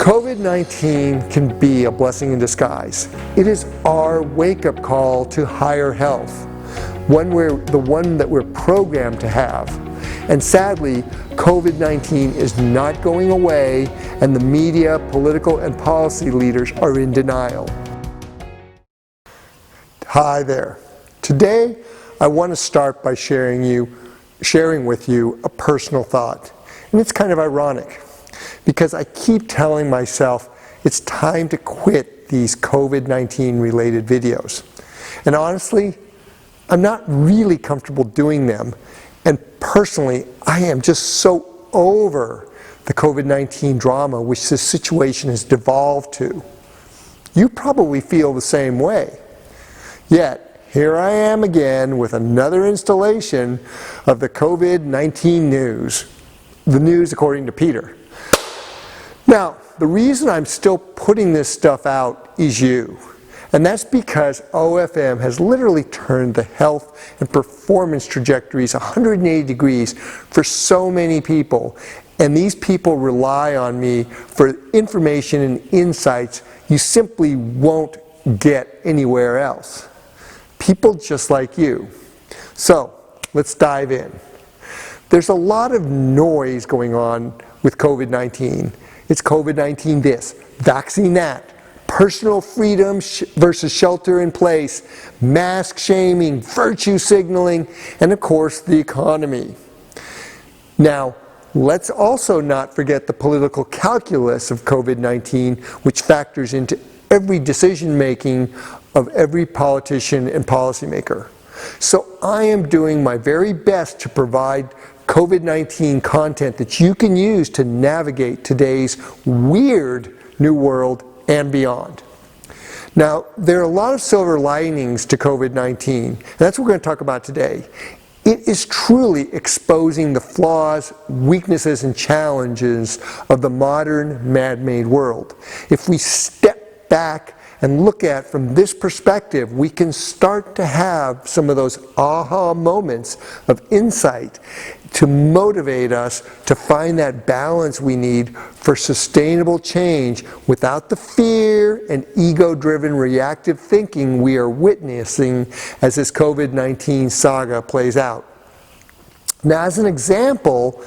COVID-19 can be a blessing in disguise. It is our wake-up call to higher health, the one that we're programmed to have. And sadly, COVID-19 is not going away, and the media, political, and policy leaders are in denial. Hi there. Today, I want to start by sharing with you a personal thought. And it's kind of ironic, because I keep telling myself it's time to quit these COVID-19 related videos. And honestly, I'm not really comfortable doing them. And personally, I am just so over the COVID-19 drama which this situation has devolved to. You probably feel the same way. Yet, here I am again with another installation of the COVID-19 news. The news according to Peter. Now, the reason I'm still putting this stuff out is you. And that's because OFM has literally turned the health and performance trajectories 180 degrees for so many people. And these people rely on me for information and insights you simply won't get anywhere else. People just like you. So, let's dive in. There's a lot of noise going on with COVID-19. It's COVID-19 this, vaccine that, personal freedom versus shelter in place, mask shaming, virtue signaling, and of course the economy. Now, let's also not forget the political calculus of COVID-19, which factors into every decision making of every politician and policymaker. So I am doing my very best to provide COVID-19 content that you can use to navigate today's weird new world and beyond. Now, there are a lot of silver linings to COVID-19, and that's what we're going to talk about today. It is truly exposing the flaws, weaknesses, and challenges of the modern man-made world. If we step back and look at from this perspective, we can start to have some of those aha moments of insight to motivate us to find that balance we need for sustainable change without the fear and ego-driven reactive thinking we are witnessing as this COVID-19 saga plays out. Now, as an example,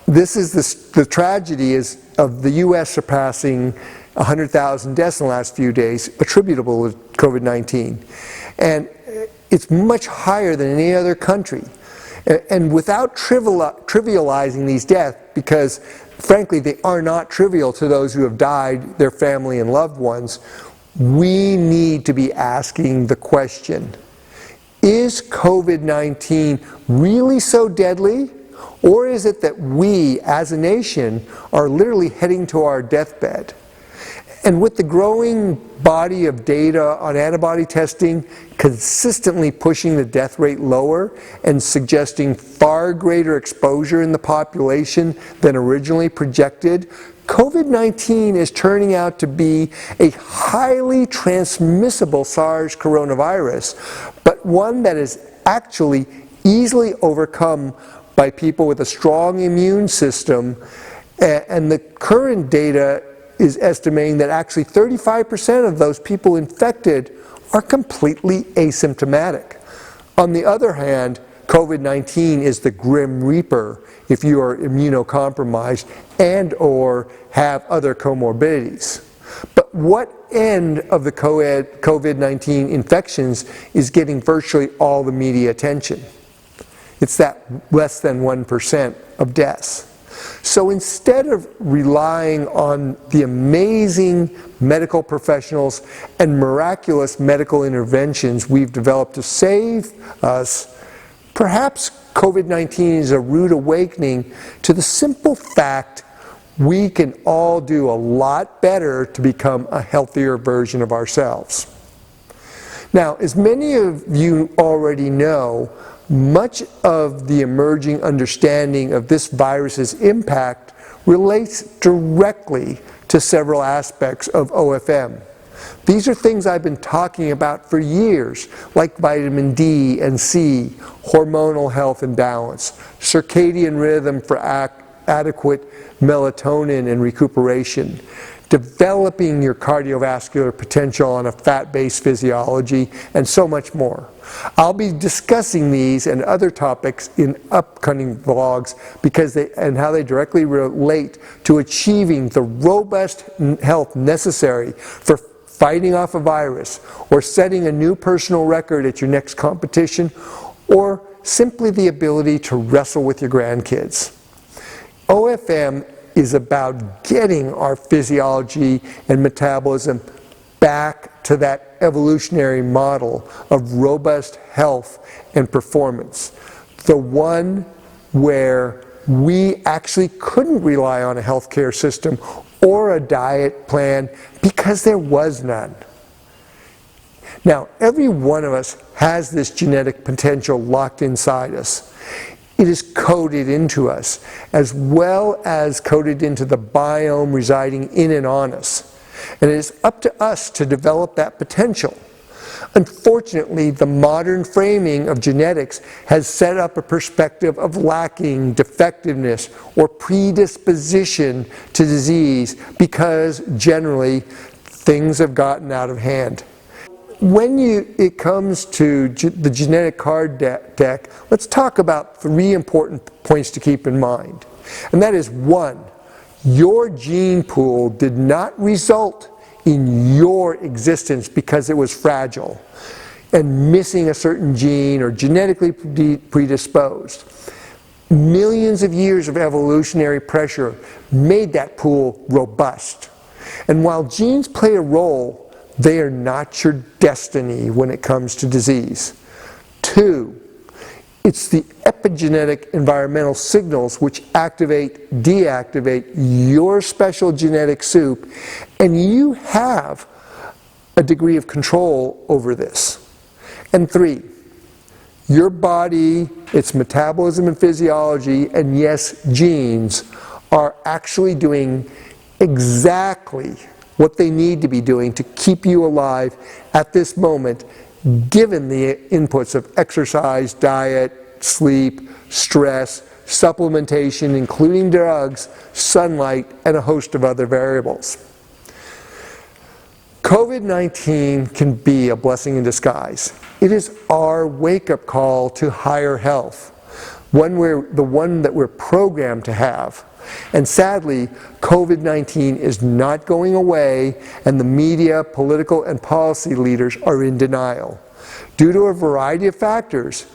this is the tragedy of the U.S. surpassing 100,000 deaths in the last few days attributable to COVID-19. And it's much higher than any other country. And without trivializing these deaths, because frankly they are not trivial to those who have died, their family and loved ones, we need to be asking the question, is COVID-19 really so deadly? Or is it that we, as a nation, are literally heading to our deathbed? And with the growing body of data on antibody testing consistently pushing the death rate lower and suggesting far greater exposure in the population than originally projected, COVID-19 is turning out to be a highly transmissible SARS coronavirus, but one that is actually easily overcome by people with a strong immune system, and the current data is estimating that actually 35% of those people infected are completely asymptomatic. On the other hand, COVID-19 is the grim reaper if you are immunocompromised and or have other comorbidities. But what end of the COVID-19 infections is getting virtually all the media attention? It's that less than 1% of deaths. So instead of relying on the amazing medical professionals and miraculous medical interventions we've developed to save us, perhaps COVID-19 is a rude awakening to the simple fact we can all do a lot better to become a healthier version of ourselves. Now, as many of you already know, much of the emerging understanding of this virus's impact relates directly to several aspects of OFM. These are things I've been talking about for years, like vitamin D and C, hormonal health and balance, circadian rhythm for adequate melatonin and recuperation, developing your cardiovascular potential on a fat-based physiology, and so much more. I'll be discussing these and other topics in upcoming vlogs and how they directly relate to achieving the robust health necessary for fighting off a virus, or setting a new personal record at your next competition, or simply the ability to wrestle with your grandkids. OFM is about getting our physiology and metabolism back to that evolutionary model of robust health and performance. The one where we actually couldn't rely on a healthcare system or a diet plan because there was none. Now, every one of us has this genetic potential locked inside us. It is coded into us, as well as coded into the biome residing in and on us. And it is up to us to develop that potential. Unfortunately, the modern framing of genetics has set up a perspective of lacking, defectiveness, or predisposition to disease because generally things have gotten out of hand. When it comes to the genetic card deck, let's talk about 3 important points to keep in mind. And that is, 1, your gene pool did not result in your existence because it was fragile and missing a certain gene or genetically predisposed. Millions of years of evolutionary pressure made that pool robust. And while genes play a role, they are not your destiny when it comes to disease. 2, it's the epigenetic environmental signals which activate, deactivate your special genetic soup, and you have a degree of control over this. And 3, your body, its metabolism and physiology, and yes, genes, are actually doing exactly what they need to be doing to keep you alive at this moment, given the inputs of exercise, diet, sleep, stress, supplementation, including drugs, sunlight, and a host of other variables. COVID-19 can be a blessing in disguise. It is our wake-up call to higher health, the one that we're programmed to have. And sadly, COVID-19 is not going away, and the media, political, and policy leaders are in denial. Due to a variety of factors,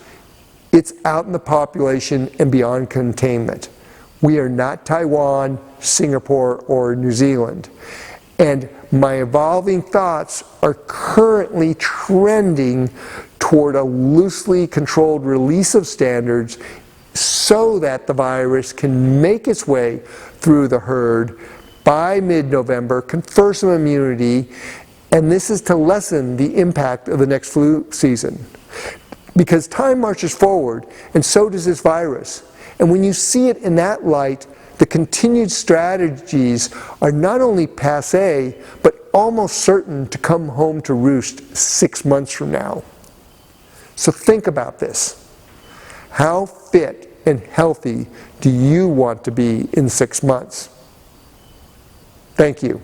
it's out in the population and beyond containment. We are not Taiwan, Singapore, or New Zealand. And my evolving thoughts are currently trending toward a loosely controlled release of standards so that the virus can make its way through the herd by mid-November, confer some immunity, and this is to lessen the impact of the next flu season. Because time marches forward, and so does this virus. And when you see it in that light, the continued strategies are not only passé, but almost certain to come home to roost 6 months from now. So think about this. How fit and healthy do you want to be in 6 months? Thank you.